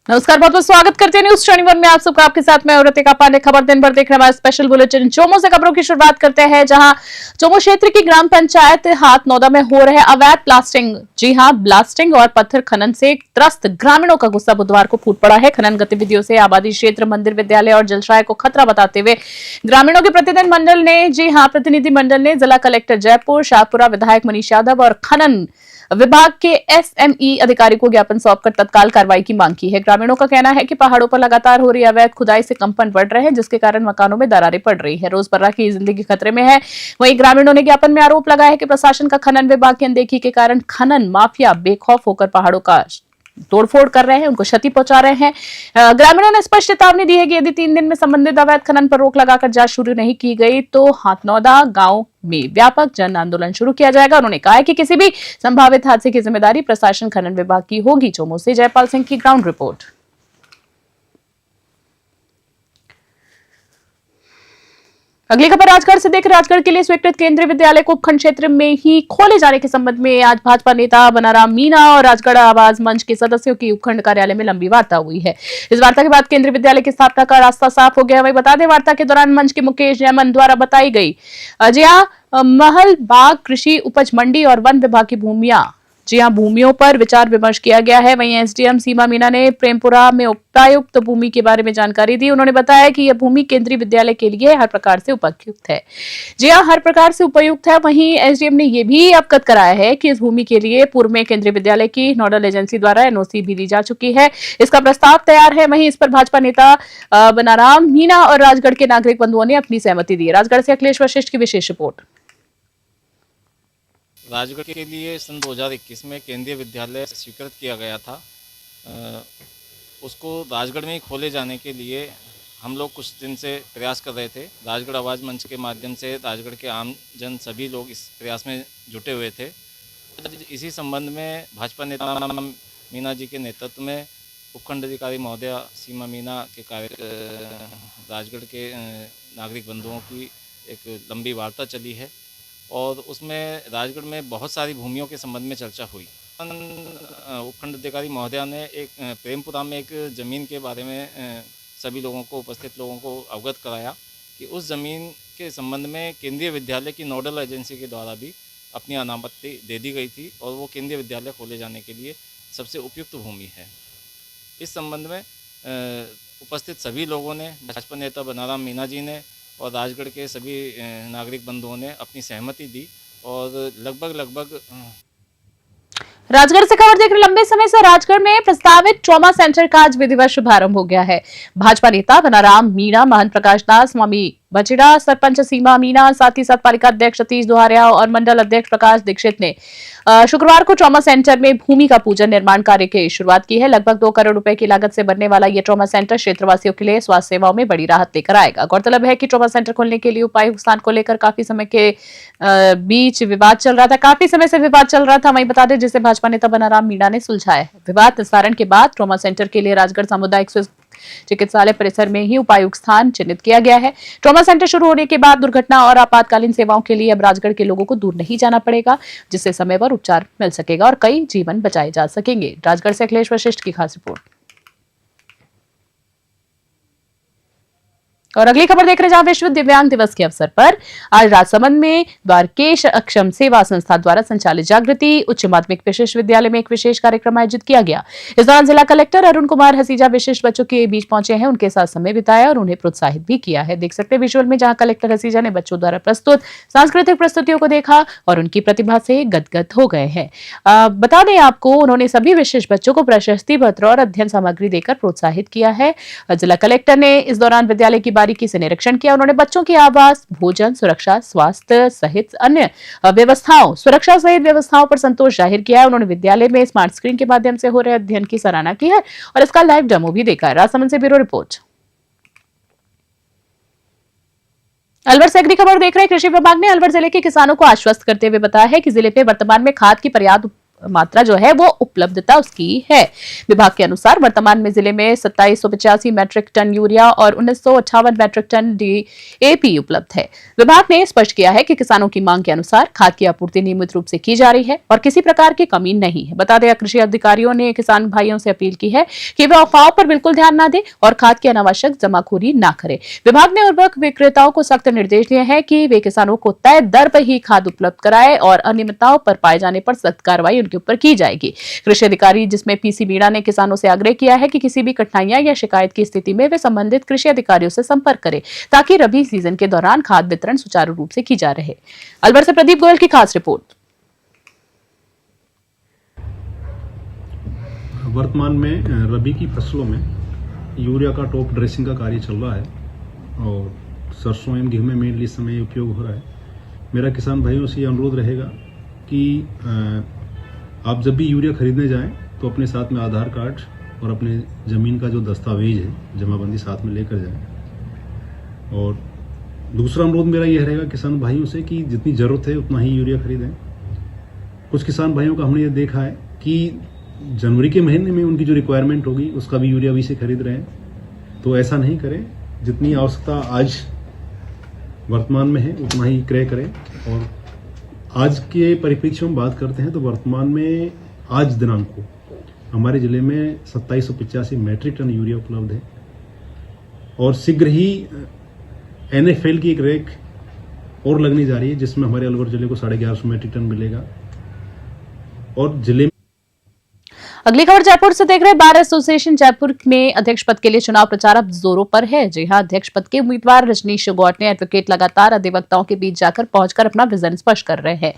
नमस्कार, बहुत बहुत स्वागत करते हैं न्यूज शनिवार में आप सबका। आपके साथ मैं औरतिका पांडे। खबर दिन भर देख रहे हमारा स्पेशल बुलेटिन। चोमो से खबरों की शुरुआत करते हैं, जहां चोमो क्षेत्र की ग्राम पंचायत हाथनौदा में हो रहे अवैध ब्लास्टिंग, जी हां, ब्लास्टिंग और पत्थर खनन से त्रस्त ग्रामीणों का गुस्सा बुधवार को फूट पड़ा है। खनन गतिविधियों से आबादी क्षेत्र, मंदिर, विद्यालय और जलशाय को खतरा बताते हुए ग्रामीणों के प्रतिनिधि मंडल ने जिला कलेक्टर जयपुर, शाहपुरा, विधायक मनीष यादव और खनन विभाग के एसएमई अधिकारी को ज्ञापन सौंपकर तत्काल कार्रवाई की मांग की है। ग्रामीणों का कहना है कि पहाड़ों पर लगातार हो रही अवैध खुदाई से कंपन बढ़ रहे हैं, जिसके कारण मकानों में दरारें पड़ रही है, रोजमर्रा की जिंदगी खतरे में है। वहीं ग्रामीणों ने ज्ञापन में आरोप लगाया है कि प्रशासन का खनन विभाग की अनदेखी के कारण खनन माफिया बेखौफ होकर पहाड़ों का तोड़फोड़ कर रहे हैं, उनको क्षति पहुंचा रहे हैं। ग्रामीणों ने स्पष्ट चेतावनी दी है कि यदि 3 दिन में संबंधित अवैध खनन पर रोक लगाकर जांच शुरू नहीं की गई तो हाथनौदा गांव में व्यापक जन आंदोलन शुरू किया जाएगा। उन्होंने कहा है कि किसी भी संभावित हादसे की जिम्मेदारी प्रशासन खनन विभाग की होगी। चोमो से जयपाल सिंह की ग्राउंड रिपोर्ट। अगली खबर राजगढ़ से देख। राजगढ़ के लिए स्वीकृत केंद्रीय विद्यालय को उपखंड क्षेत्र में ही खोले जाने के संबंध में आज भाजपा नेता बनाराम मीणा और राजगढ़ आवाज मंच के सदस्यों की उपखंड कार्यालय में लंबी वार्ता हुई है। इस वार्ता के बाद केंद्रीय विद्यालय की स्थापना का रास्ता साफ हो गया। वही बता दें, वार्ता के दौरान मंच के मुकेश जैमन द्वारा बताई गई जी हां महल बाग कृषि उपज मंडी और वन विभाग की भूमियों पर विचार विमर्श किया गया है। वहीं एसडीएम सीमा मीणा ने प्रेमपुरा में उपायुक्त भूमि के बारे में जानकारी दी। उन्होंने बताया कि यह भूमि केंद्रीय विद्यालय के लिए हर प्रकार से उपयुक्त है। जी हां, हर प्रकार से उपयुक्त है। वहीं एसडीएम ने यह भी अवगत कराया है कि इस भूमि के लिए पूर्व में केंद्रीय विद्यालय की नोडल एजेंसी द्वारा एनओसी भी दी जा चुकी है। इसका प्रस्ताव तैयार है। वहीं इस पर भाजपा नेता बनाराम मीणा और राजगढ़ के नागरिक बंधुओं ने अपनी सहमति दी। राजगढ़ से अखिलेश वशिष्ठ की विशेष रिपोर्ट। राजगढ़ के लिए सन 2021 में केंद्रीय विद्यालय स्वीकृत किया गया था। उसको राजगढ़ में ही खोले जाने के लिए हम लोग कुछ दिन से प्रयास कर रहे थे। राजगढ़ आवाज़ मंच के माध्यम से राजगढ़ के आम जन सभी लोग इस प्रयास में जुटे हुए थे। इसी संबंध में भाजपा नेता मीणा जी के नेतृत्व में उपखंड अधिकारी महोदया सीमा मीणा के राजगढ़ के नागरिक बंधुओं की एक लंबी वार्ता चली है और उसमें राजगढ़ में बहुत सारी भूमियों के संबंध में चर्चा हुई। उपखंड अधिकारी महोदया ने एक प्रेमपुरा में एक ज़मीन के बारे में सभी लोगों को, उपस्थित लोगों को अवगत कराया कि उस ज़मीन के संबंध में केंद्रीय विद्यालय की नोडल एजेंसी के द्वारा भी अपनी अनामति दे दी गई थी और वो केंद्रीय विद्यालय खोले जाने के लिए सबसे उपयुक्त भूमि है। इस संबंध में उपस्थित सभी लोगों ने, भाजपा नेता बनाराम मीणा जी ने और राजगढ़ के सभी नागरिक बंधुओं ने अपनी सहमति दी और लगभग राजगढ़ से खबर देख रहे। लंबे समय से राजगढ़ में प्रस्तावित ट्रॉमा सेंटर का आज विधिवत शुभारंभ हो गया है। भाजपा नेता बनाराम मीणा, महंत प्रकाश दास, स्वामी बचिड़ा, सरपंच सीमा मीणा, साथ ही साथ पालिका अध्यक्ष सतीश दुहारिया और मंडल अध्यक्ष प्रकाश दीक्षित ने शुक्रवार को ट्रॉमा सेंटर में भूमि का पूजन निर्माण कार्य की शुरुआत की है। लगभग 2 करोड़ रुपए की लागत से बनने वाला यह ट्रॉमा सेंटर क्षेत्रवासियों के लिए स्वास्थ्य सेवाओं में बड़ी राहत लेकर आएगा। गौरतलब है कि ट्रॉमा सेंटर खोलने के लिए उपायुक्त स्थान को लेकर काफी समय के बीच विवाद चल रहा था। काफी समय से विवाद चल रहा था, वहीं बता दें, जिसे भाजपा नेता बनाराम मीणा ने सुलझाया है। विवाद निस्तारण के बाद ट्रॉमा सेंटर के लिए राजगढ़ सामुदायिक चिकित्सालय परिसर में ही उपायुक्त स्थान चिन्हित किया गया है। ट्रॉमा सेंटर शुरू होने के बाद दुर्घटना और आपातकालीन सेवाओं के लिए अब राजगढ़ के लोगों को दूर नहीं जाना पड़ेगा, जिससे समय पर उपचार मिल सकेगा और कई जीवन बचाए जा सकेंगे। राजगढ़ से अखिलेश वशिष्ठ की खास रिपोर्ट। और अगली खबर देख रहे हैं, जहां विश्व दिव्यांग दिवस के अवसर पर आज राजसमंद में द्वारकेश अक्षम सेवा संस्था द्वारा संचालित जागृति उच्च माध्यमिक विशेष विद्यालय में एक विशेष कार्यक्रम आयोजित किया गया। इस दौरान जिला कलेक्टर अरुण कुमार हसीजा विशेष बच्चों के बीच पहुंचे हैं, उनके साथ समय बिताया और उन्हें प्रोत्साहित भी किया है। देख सकते हैं विजुअल में, जहां कलेक्टर हसीजा ने बच्चों द्वारा प्रस्तुत सांस्कृतिक प्रस्तुतियों को देखा और उनकी प्रतिभा से गदगद हो गए हैं। बता दें आपको, उन्होंने सभी विशेष बच्चों को प्रशस्ति पत्र और अध्ययन सामग्री देकर प्रोत्साहित किया है। जिला कलेक्टर ने इस दौरान विद्यालय की बारीकी से निरीक्षण किया। उन्होंने बच्चों की आवास, भोजन, सुरक्षा, स्वास्थ्य सहित अन्य सुरक्षा सहित व्यवस्थाओं पर संतोष जाहिर किया है। उन्होंने विद्यालय में स्मार्ट स्क्रीन के माध्यम से हो रहे अध्ययन की सराहना की है और इसका लाइव डेमो भी देखा है। राजसमंद से ब्यूरो रिपोर्ट। अलवर से अगली खबर देख रहे हैं। कृषि विभाग ने अलवर जिले के किसानों को आश्वस्त करते हुए बताया है कि जिले में वर्तमान में खाद की पर्याप्त मात्रा जो है वो उपलब्धता उसकी है। विभाग के अनुसार वर्तमान में जिले में 2785 मैट्रिक टन यूरिया और 1958 मैट्रिक टन डीएपी उपलब्ध है। विभाग ने स्पष्ट किया है कि किसानों की मांग के अनुसार खाद की आपूर्ति नियमित रूप से की जा रही है और किसी प्रकार की कमी नहीं है। बता दें, कृषि अधिकारियों ने किसान भाइयों से अपील की है कि वे अफवाहों पर बिल्कुल ध्यान न दें और खाद की अनावश्यक जमाखोरी न करें। विभाग ने उर्वरक विक्रेताओं को सख्त निर्देश दिए हैं कि वे किसानों को तय दर पर ही खाद उपलब्ध कराएं और अनियमितताओं पर पाए जाने पर सख्त कार्रवाई उनके ऊपर की जाएगी। कृषि अधिकारी जिसमें पीसी मीणा ने किसानों से आग्रह किया है कि किसी भी कठिनाइयां या शिकायत की स्थिति में वे संबंधित कृषि अधिकारियों से संपर्क करें ताकि रबी सीजन के दौरान खाद वितरण सुचारू रूप से की जा रहे। अलवर से प्रदीप गोयल की खास रिपोर्ट। वर्तमान में रबी की फसलों में यूरिया का टॉप ड्रेसिंग का कार्य चल रहा है और सरसों एवं गेहूं में मेनली इस समय उपयोग हो रहा है। मेरा किसान भाइयों से ये अनुरोध रहेगा कि आप जब भी यूरिया खरीदने जाएं तो अपने साथ में आधार कार्ड और अपने ज़मीन का जो दस्तावेज है जमाबंदी साथ में लेकर जाएं। और दूसरा अनुरोध मेरा यह रहेगा किसान भाइयों से कि जितनी ज़रूरत है उतना ही यूरिया खरीदें। कुछ किसान भाइयों का हमने ये देखा है कि जनवरी के महीने में उनकी जो रिक्वायरमेंट होगी उसका भी यूरिया अभी से खरीद रहे हैं, तो ऐसा नहीं करें। जितनी आवश्यकता आज वर्तमान में है उतना ही क्रय करें। और आज के परिप्रेक्ष्य में बात करते हैं तो वर्तमान में आज दिनांक को हमारे जिले में 2785 मैट्रिक टन यूरिया उपलब्ध है और शीघ्र ही NFL की एक रैक और लगने जा रही है जिसमें हमारे अलवर जिले को 1150 मैट्रिक टन मिलेगा। और जिले अगली खबर जयपुर से देख रहे हैं। बार एसोसिएशन जयपुर में अध्यक्ष पद के लिए चुनाव प्रचार अब जोरों पर है। जी हां, अध्यक्ष पद के उम्मीदवार रजनीश गौड़ ने एडवोकेट लगातार अधिवक्ताओं के बीच जाकर पहुंचकर अपना विजन स्पष्ट कर रहे हैं।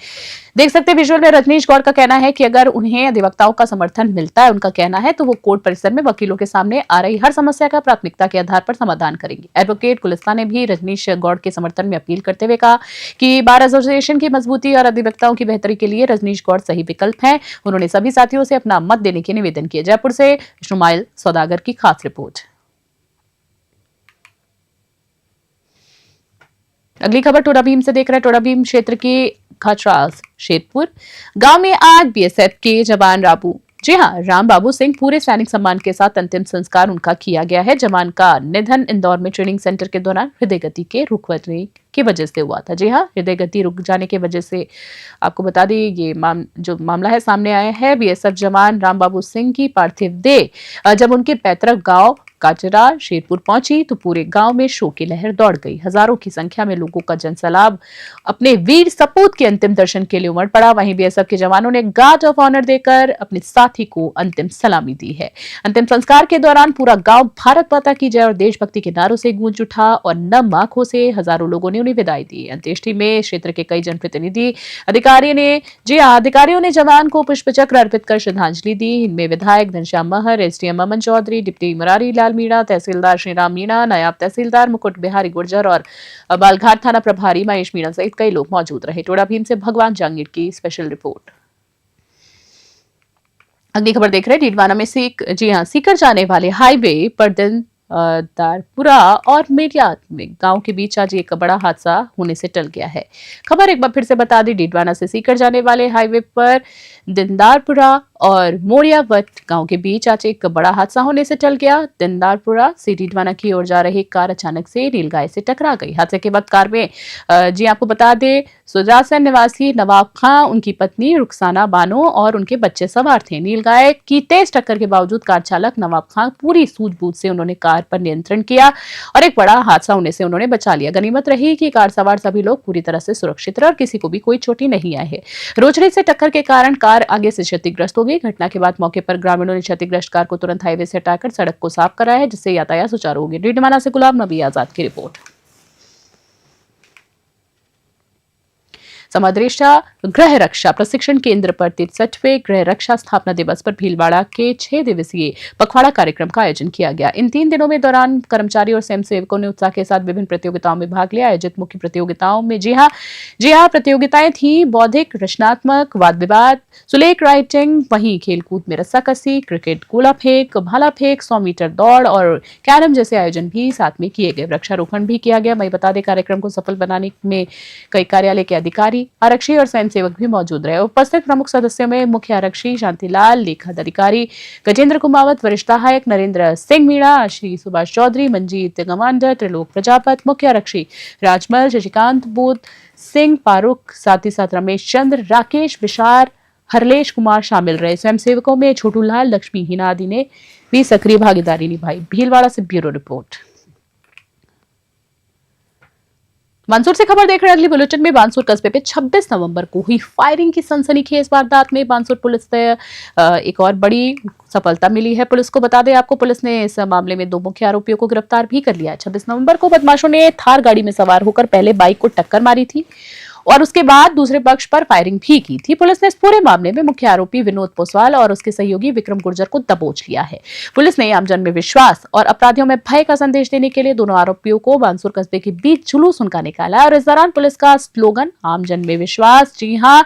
देख सकते हैं विजुअल में रजनीश गौड़ का कहना है कि अगर उन्हें अधिवक्ताओं का समर्थन मिलता है, उनका कहना है, तो वो कोर्ट परिसर में वकीलों के सामने आ रही हर समस्या का प्राथमिकता के आधार पर समाधान करेंगे। एडवोकेट गुलिस्ता ने भी रजनीश गौड़ के समर्थन में अपील करते हुए कहा कि बार एसोसिएशन की मजबूती और अधिवक्ताओं की बेहतरी के लिए रजनीश गौड़ सही विकल्प हैं। उन्होंने सभी साथियों से अपना मत देने के निवेदन किया। जयपुर से शुमाइल सौदागर की खास रिपोर्ट। अगली खबर टोडा भीम से देख रहे हैं। टोडा भीम क्षेत्र के खचरास शेरपुर गांव में आज बीएसएफ के जवान राम बाबू सिंह पूरे सैनिक सम्मान के साथ अंतिम संस्कार उनका किया गया है। जवान का निधन इंदौर में ट्रेनिंग सेंटर के दौरान हृदय गति के रुकने की वजह से हुआ था। जी हाँ, हृदय गति रुक जाने की वजह से आपको बता दें ये जो मामला है सामने आया है। बीएसएफ जवान राम बाबू सिंह की पार्थिव देह जब उनके पैतृक गांव काचरा शेरपुर पहुंची तो पूरे गांव में शोक की लहर दौड़ गई। हजारों की संख्या में लोगों का जनसैलाब अपने वीर सपूत के अंतिम दर्शन के लिए उमड़ पड़ा। वहीं बीएसएफ के जवानों ने गार्ड ऑफ ऑनर देकर अपने साथी को अंतिम सलामी दी है। अंतिम संस्कार के दौरान पूरा गांव भारत माता की जय और देशभक्ति के नारों से गूंज उठा और नम आंखों से हजारों लोगों ने उन्हें विदाई दी। अंत्येष्टि में क्षेत्र के कई जनप्रतिनिधि अधिकारियों ने जवान को पुष्प चक्र अर्पित कर श्रद्धांजलि दी। इनमें विधायक घनश्याम महर, एसडीएम अमन चौधरी, डिप्टी मुरारी लाल मीणा, तहसीलदार श्रीराम मीणा, नायब तहसीलदार मुकुट बिहारी गुर्जर और बालघाट थाना प्रभारी महेश मीणा सहित कई लोग मौजूद रहे। टोडा भीम से भगवान जांगीर की स्पेशल रिपोर्ट। अगली खबर देख रहे हैं। डीडवाना में सीकर जाने वाले हाईवे पर दारपुरा और मेरियात में गांव के बीच आज एक बड़ा हादसा होने से टल गया है। खबर एक बार फिर से बता दी, डीडवाना से सीकर जाने वाले हाईवे पर दिनदारपुरा और मोरियावट गांव के बीच आज एक बड़ा हादसा होने से टल गया। दिनदारपुरा से डीडवाना की ओर जा रही कार अचानक से नीलगाय से टकरा गई। हादसे के वक्त कार में आपको बता दें सुजासन निवासी नवाब खां, उनकी पत्नी रुखसाना बानो और उनके बच्चे सवार थे। नीलगाय की तेज टक्कर के बावजूद कार चालक नवाब खां पूरी सूझबूझ से उन्होंने कार पर नियंत्रण किया और एक बड़ा हादसा होने से उन्होंने बचा लिया। गनीमत रही कि कार सवार सभी लोग पूरी तरह से सुरक्षित रहे और किसी को भी कोई चोटें नहीं आई है। रोचड़ी से टक्कर के कारण कार आगे से क्षतिग्रस्त हो गई। घटना के बाद मौके पर ग्रामीणों ने क्षतिग्रस्त कार को तुरंत हाईवे से हटाकर सड़क को साफ कराया है, जिससे यातायात सुचारू हो गया। डीडवाना से गुलाम नबी आजाद की रिपोर्ट। समादेष्टा गृह रक्षा प्रशिक्षण केंद्र पर 63वें गृह रक्षा स्थापना दिवस पर भीलवाड़ा के 6 दिवसीय पखवाड़ा कार्यक्रम का आयोजन किया गया। इन 3 दिनों में दौरान कर्मचारी और स्वयंसेवकों ने उत्साह के साथ विभिन्न प्रतियोगिताओं में भाग लिया। आयोजित मुख्य प्रतियोगिताओं में जी हाँ प्रतियोगिताएं थी बौद्धिक, रचनात्मक, वाद विवाद, सुलेख राइटिंग, वहीं खेलकूद में रस्साकसी, क्रिकेट, गोला फेंक, भाला फेंक, 100 मीटर दौड़ और कैरम जैसे आयोजन भी साथ में किए गए। वृक्षारोपण भी किया गया। वही बता दें कार्यक्रम को सफल बनाने में कई कार्यालय के अधिकारी, आरक्षी और स्वयंसेवक भी मौजूद रहे। उपस्थित प्रमुख सदस्यों में मुख्य आरक्षी शांतिलाल, लेखा अधिकारी गजेंद्र कुमावत, वरिष्ठ सहायक नरेंद्र सिंह मीणा, श्री सुभाष चौधरी, मंजीत गमांडर, त्रिलोक प्रजापत, मुख्य आरक्षी राजमल, शशिकांत बोध सिंह पारुक, साथ ही साथ रमेश चंद्र, राकेश विशार, हरलेश कुमार शामिल रहे। स्वयंसेवकों में छोटू लाल, लक्ष्मी हीना आदि ने भी सक्रिय भागीदारी निभाई। भीलवाड़ा से ब्यूरो रिपोर्ट। बानसूर से खबर देख रहे हैं अगली बुलेटिन में। बानसूर कस्बे पे 26 नवंबर को हुई फायरिंग की सनसनीखेज वारदात में बानसूर पुलिस से एक और बड़ी सफलता मिली है। पुलिस को बता दें आपको, पुलिस ने इस मामले में 2 मुख्य आरोपियों को गिरफ्तार भी कर लिया है। 26 नवंबर को बदमाशों ने थार गाड़ी में सवार होकर पहले बाइक को टक्कर मारी थी और उसके बाद दूसरे पक्ष पर फायरिंग भी की थी। पुलिस ने इस पूरे मामले में मुख्य आरोपी विनोद पोसवाल और उसके सहयोगी विक्रम गुर्जर को दबोच लिया है। पुलिस ने आमजन में विश्वास और अपराधियों में भय का संदेश देने के लिए दोनों आरोपियों को बानसूर कस्बे के बीच जुलूस उनका निकाला और इस दौरान पुलिस का स्लोगन आमजन में विश्वास, जी हां,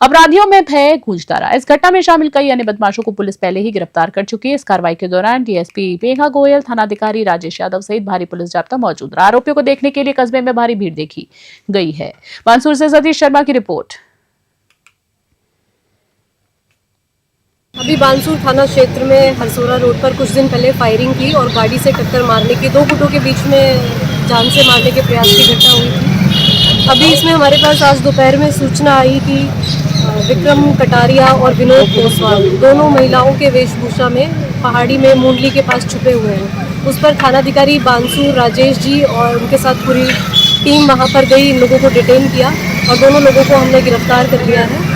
अपराधियों में भय गूंजता रहा। इस घटना में शामिल कई अन्य बदमाशों को पुलिस पहले ही गिरफ्तार कर चुकी है। इस कार्रवाई के दौरान डीएसपी मेघा गोयल, थानाधिकारी राजेश यादव सहित भारी पुलिस जाब्ता मौजूद रहा। आरोपियों को देखने के लिए कस्बे में भारी भीड़ देखी गई है। बानसूर से सतीश शर्मा की रिपोर्ट। अभी बानसूर थाना क्षेत्र में हरसोरा रोड पर कुछ दिन पहले फायरिंग की और गाड़ी से टक्कर मारने की, 2 गुटों के बीच में जान से मारने के प्रयास की घटना हुई थी। अभी इसमें हमारे पास आज दोपहर में सूचना आई कि विक्रम कटारिया और विनोद पोसवाल दोनों महिलाओं के वेशभूषा में पहाड़ी में मुंडली के पास छुपे हुए हैं। उस पर थानाधिकारी बानसूर राजेश जी और उनके साथ पूरी टीम वहां पर गई, इन लोगों को डिटेन किया और दोनों लोगों को हमने गिरफ्तार कर लिया है।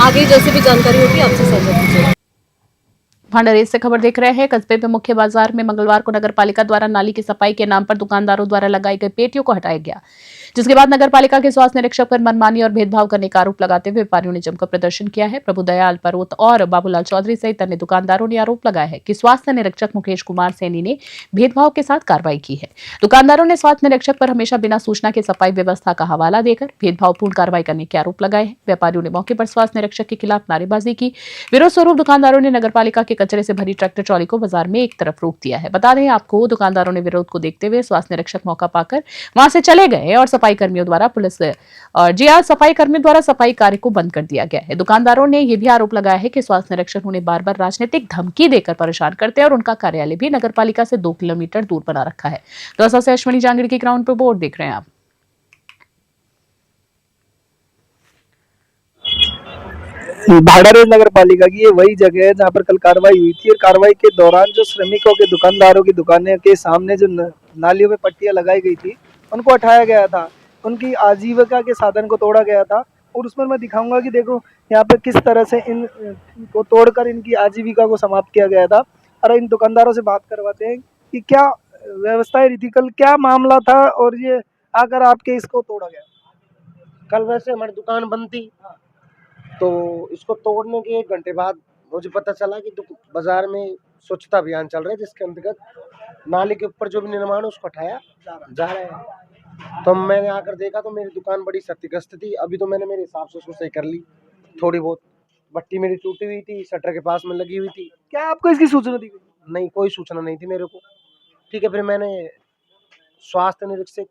आगे जैसे भी जानकारी होगी आपसे साझा कीजिए। भांडारेज से खबर देख रहे हैं। कस्बे में मुख्य बाजार में मंगलवार को नगर पालिका द्वारा नाली की सफाई के नाम पर दुकानदारों द्वारा लगाई गई पेटियों को हटाया गया, जिसके बाद नगर पालिका के स्वास्थ्य निरीक्षक पर मनमानी और भेदभाव करने का आरोप लगाते हुए व्यापारियों ने जमकर प्रदर्शन किया है। प्रभुदयाल परोत और बाबूलाल चौधरी सहित अन्य दुकानदारों ने आरोप लगाया है कि स्वास्थ्य निरीक्षक मुकेश कुमार सैनी ने भेदभाव के साथ कार्रवाई की है। दुकानदारों ने स्वास्थ्य निरीक्षक पर हमेशा बिना सूचना के सफाई व्यवस्था का हवाला देकर भेदभावपूर्ण कार्रवाई करने के आरोप लगाए हैं। व्यापारियों ने मौके पर स्वास्थ्य निरीक्षक के खिलाफ नारेबाजी की। विरोध स्वरूप दुकानदारों ने नगर पालिका के कचरे से भरी ट्रैक्टर ट्रॉली को बाजार में एक तरफ रोक दिया है। बता दें आपको, दुकानदारों ने विरोध को देखते हुए स्वास्थ्य निरीक्षक मौका पाकर वहां से चले गए और सफाई कर्मियों द्वारा सफाई कर्मियों द्वारा सफाई कार्य को बंद कर दिया गया है। दुकानदारों ने यह भी आरोप लगाया है कि स्वास्थ्य निरीक्षक उन्हें बार बार राजनीतिक धमकी देकर परेशान करते हैं और उनका कार्यालय भी नगर पालिका से 2 किलोमीटर दूर बना रखा है। दौसा से अश्विनी जांगीड़ की ग्राउंड पर रिपोर्ट देख रहे हैं आप। भाड़ारेज नगर पालिका की ये वही जगह है जहाँ पर कल कार्रवाई हुई थी और कार्रवाई के दौरान जो श्रमिकों के दुकानदारों की दुकानें के सामने जो नालियों में पट्टियां लगाई गई थी उनको हटाया गया था, उनकी आजीविका के साधन को तोड़ा गया था। और उसमें मैं दिखाऊंगा कि देखो यहाँ पे किस तरह से इन को तोड़कर इनकी आजीविका को समाप्त किया गया था। और इन दुकानदारों से बात करवाते हैं कि क्या व्यवस्थाएं रही थी, कल क्या मामला था और ये आकर आपके इसको तोड़ा गया। कल वैसे हमारी दुकान बंद थी, तो इसको तोड़ने के 1 घंटे बाद मुझे पता चला कि बाजार में स्वच्छता अभियान चल रहा है, जिसके अंतर्गत नाले के ऊपर जो भी निर्माण है उसको हटाया जा रहा है। तो मैंने आकर देखा तो मेरी दुकान बड़ी क्षतिग्रस्त थी। अभी तो मैंने मेरे हिसाब से उसको सही कर ली, थोड़ी बहुत बट्टी मेरी टूटी हुई थी, शटर के पास में लगी हुई थी। क्या आपको इसकी सूचना दी गई? नहीं, कोई सूचना नहीं थी मेरे को। ठीक है, फिर मैंने स्वास्थ्य निरीक्षक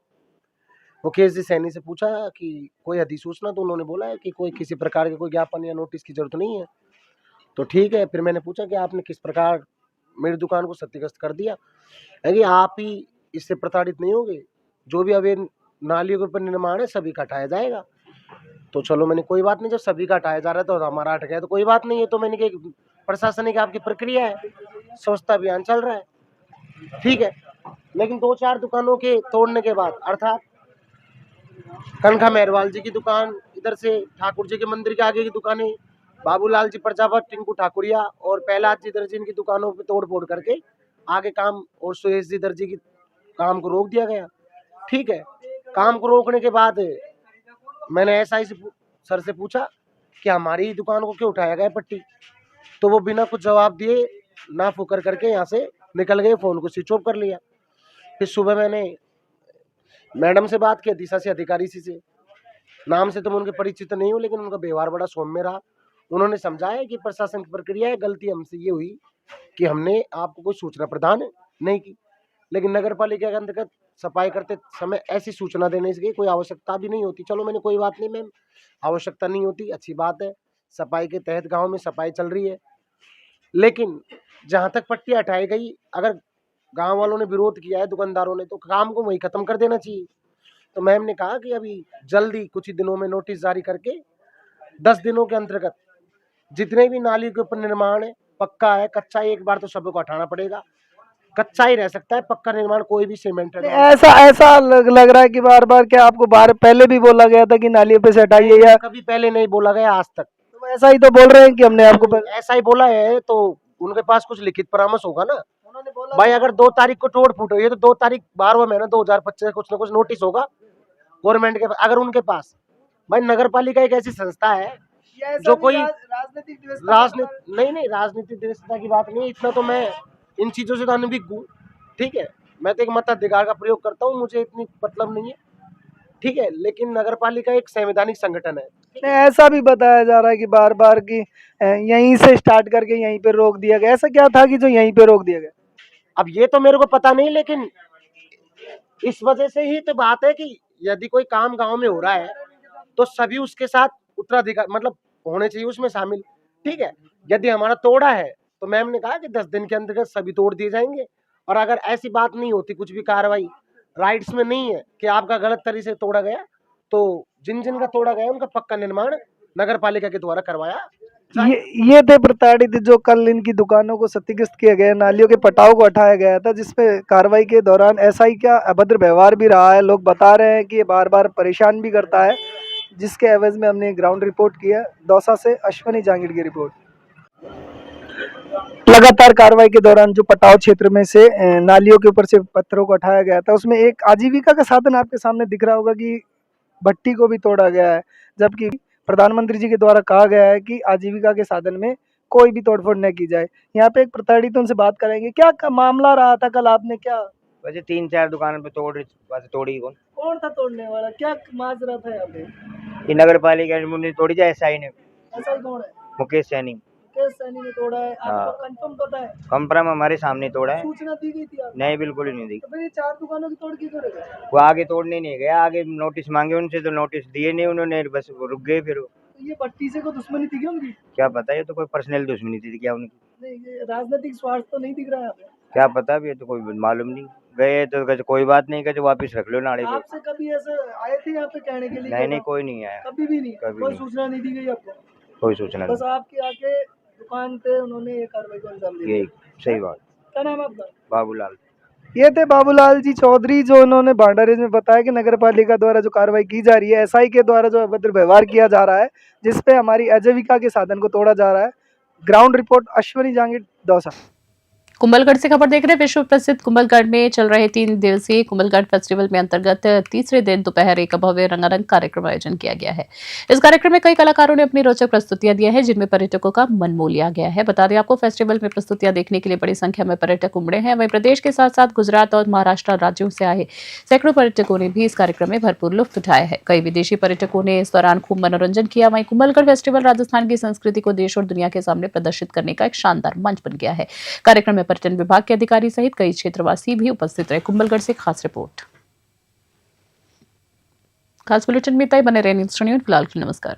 मुकेश जी सैनी से पूछा कि कोई अधिसूचना, तो उन्होंने बोला है कि कोई किसी प्रकार के कोई ज्ञापन या नोटिस की जरूरत नहीं है। तो ठीक है, फिर मैंने पूछा कि आपने किस प्रकार मेरी दुकान को क्षतिग्रस्त कर दिया है कि आप ही इससे प्रताड़ित नहीं होंगे, जो भी अवैध नालियों के ऊपर निर्माण है सभी का हटाया जाएगा। तो चलो मैंने कोई बात नहीं, जब सभी का हटाया जा रहा है तो हमारा हट गया तो कोई बात नहीं है। तो मैंने कहा प्रशासनिक आपकी प्रक्रिया है, स्वच्छता अभियान चल रहा है, ठीक है। लेकिन 2-4 दुकानों के तोड़ने के बाद, अर्थात कनखा मेहरवाल जी की दुकान, इधर से ठाकुर जी के मंदिर के आगे की दुकानें, बाबूलाल जी प्रजापत, टिंकू ठाकुरिया और पहलाद जी दर्जी की दुकानों पे तोड़ फोड़ करके आगे काम और सुरेश जी दर्जी की काम को रोक दिया गया। ठीक है, काम को रोकने के बाद मैंने एसआई सर से पूछा कि हमारी दुकान को क्यों उठाया गया पट्टी, तो वो बिना कुछ जवाब दिए ना फुकर करके यहाँ से निकल गए, फ़ोन को स्विच ऑफ कर लिया। फिर सुबह मैंने मैडम से बात की, दिशा से अधिकारी से, नाम से तो मैं उनके परिचित नहीं हूँ, लेकिन उनका व्यवहार बड़ा सौम्य रहा। उन्होंने समझाया कि प्रशासन की प्रक्रिया है, गलती हमसे ये हुई कि हमने आपको कोई सूचना प्रदान नहीं की। लेकिन नगर पालिका के अंतर्गत सफाई करते समय ऐसी सूचना देने की कोई आवश्यकता भी नहीं होती। चलो मैंने कोई बात नहीं मैम, आवश्यकता नहीं होती, अच्छी बात है, सफाई के तहत गांव में सफाई चल रही है। लेकिन जहां तक पट्टी हटाई गई, अगर गांव वालों ने विरोध किया है, दुकानदारों ने, तो काम को वही खत्म कर देना चाहिए। तो मैम ने कहा कि अभी जल्दी कुछ ही दिनों में नोटिस जारी करके 10 दिनों के अंतर्गत जितने भी नाली के ऊपर निर्माण है, पक्का है, कच्चा है, एक बार तो सबको हटाना पड़ेगा। कच्चा ही रह सकता है, पक्का निर्माण कोई भी सीमेंटेड ऐसा ऐसा लग रहा है कि बार बार क्या आपको बार पहले भी बोला गया था कि नालियों पे से हटाइए, या कभी पहले नहीं बोला गया आज तक। तो ऐसा ही तो बोल रहे हैं कि हमने आपको ऐसा ही बोला है तो उनके पास कुछ लिखित परामर्श होगा ना। उन्होंने बोला भाई अगर 2 तारीख को तोड़ फूट हुई है तो 2 तारीख 12वां महीना 2025 कुछ ना कुछ नोटिस होगा गवर्नमेंट के, अगर उनके पास। भाई नगर पालिका एक ऐसी संस्था है जो कोई राजनीति राजनीतिक दृष्टता की बात नहीं, इतना तो मैं इन चीजों से तो अनभिज्ञ हूँ। ठीक है, मैं तो एक मताधिकार का प्रयोग करता हूँ, मुझे इतनी मतलब नहीं है। ठीक है, लेकिन नगर पालिका एक संवैधानिक संगठन है। ऐसा भी बताया जा रहा है कि बार बार की यहीं से स्टार्ट करके यहीं पे रोक दिया गया। ऐसा क्या था कि जो यहीं पे रोक दिया गया? अब ये तो मेरे को पता नहीं, लेकिन इस वजह से ही तो बात है कि यदि कोई काम गांव में हो रहा है तो सभी उसके साथ उत्तराधिकार मतलब होने चाहिए उसमें शामिल। ठीक है, यदि हमारा तोड़ा है तो मैम ने कहा कि 10 दिन के अंतर्गत सभी तोड़ दिए जाएंगे। और अगर ऐसी बात नहीं होती, कुछ भी कार्रवाई राइट्स में नहीं है कि आपका गलत तरीके से तोड़ा गया, तो जिन जिन का तोड़ा गया उनका पक्का निर्माण नगर पालिका के द्वारा करवाया। ये थे प्रताड़ित जो कल इनकी दुकानों को क्षतिग्रस्त किया गया, नालियों के पटाव को हटाया गया था, जिसपे कार्रवाई के दौरान ऐसा ही क्या अभद्र व्यवहार भी रहा है। लोग बता रहे हैं कि ये बार बार परेशान भी करता है, जिसके एवज में हमने ग्राउंड रिपोर्ट किया। दौसा से अश्वनी जांगिड़ की रिपोर्ट। लगातार कार्रवाई के दौरान जो पटाव क्षेत्र में से नालियों के ऊपर से पत्थरों को हटाया गया था, उसमें एक आजीविका का साधन आपके सामने दिख रहा होगा कि भट्टी को भी तोड़ा गया है, जबकि प्रधानमंत्री जी के द्वारा कहा गया है कि आजीविका के साधन में कोई भी तोड़फोड़ न की जाए। यहाँ पे एक प्रताड़ित उनसे बात करेंगे। क्या मामला रहा था कल? आपने क्या वैसे 3-4 दुकानों पे तोड़ी कौन था तोड़ने वाला? क्या माजरा था यहाँ पे? ये नगर पालिका ने तोड़ी जाए, एसआई ने। ऐसा ही कौन है? मुकेश सैनी। मुकेश सैनी ने तोड़ा है? आपको हाँ। कंफर्म पता है? कंफर्म हमारे सामने तोड़ा है। सूचना दी गई थी आपको? नहीं, बिल्कुल ही नहीं दी। तो फिर ये 4 दुकानों की तोड़ की क्यों गए? वो आगे तोड़ने नहीं गया, आगे नोटिस मांगे उनसे तो नोटिस दिए नहीं उन्होंने, बस वो रुक गए। फिर तो ये भट्टी से कोई दुश्मनी थी क्या उनकी? क्या पता, ये तो कोई पर्सनल दुश्मनी थी क्या उनकी। नहीं, ये राजनीतिक स्वार्थ तो नहीं दिख रहा है यहाँ पे। क्या पता, अब ये तो कोई मालूम नहीं। गए तो कहते कोई बात नहीं, कहते वापिस रख लो नाड़े पे। आपसे कभी ऐसे आए थे यहाँ पे कहने के लिए? नहीं, कोई नहीं आया, कभी भी नहीं? कभी कोई नहीं। सूचना नहीं दी गई आपको? कोई सूचना बस नहीं। आपके आके दुकान पे उन्होंने ये कार्रवाई को अंजाम दिया? यही सही बात। क्या नाम है आपका? बाबूलाल। ये थे बाबूलाल जी चौधरी, जो उन्होंने भांडारेज में बताया कि नगर पालिका द्वारा जो कार्रवाई की जा रही है, एसआई के द्वारा जो अभद्र व्यवहार किया जा रहा है, जिसपे हमारी आजीविका के साधन को तोड़ा जा रहा है। Ground report Ashwani Jangid, Dausa. कुंभलगढ़ से खबर देख रहे हैं। विश्व प्रसिद्ध कुंभलगढ़ में चल रहे 3 दिवसीय कुंभलगढ़ फेस्टिवल में अंतर्गत तीसरे दिन दोपहर एक भव्य रंगारंग कार्यक्रम आयोजन किया गया है। इस कार्यक्रम में कई कलाकारों ने अपनी रोचक प्रस्तुतियां दी हैं, जिनमें पर्यटकों का मन मोह लिया गया है। बता दें आपको, फेस्टिवल में प्रस्तुतियां देखने के लिए बड़ी संख्या में पर्यटक उमड़े हैं। वहीं प्रदेश के साथ साथ गुजरात और महाराष्ट्र राज्यों से आए सैकड़ों पर्यटकों ने भी इस कार्यक्रम में भरपूर लुत्फ उठाया है। कई विदेशी पर्यटकों ने इस दौरान खूब मनोरंजन किया। वहीं कुंभलगढ़ फेस्टिवल राजस्थान की संस्कृति को देश और दुनिया के सामने प्रदर्शित करने का एक शानदार मंच बन गया है। कार्यक्रम में पर्यटन विभाग के अधिकारी सहित कई क्षेत्रवासी भी उपस्थित रहे। कुंभलगढ़ से खास रिपोर्ट। खास बुलेटिन में तय बने रहे न्यूज़। फिलहाल के लिए नमस्कार।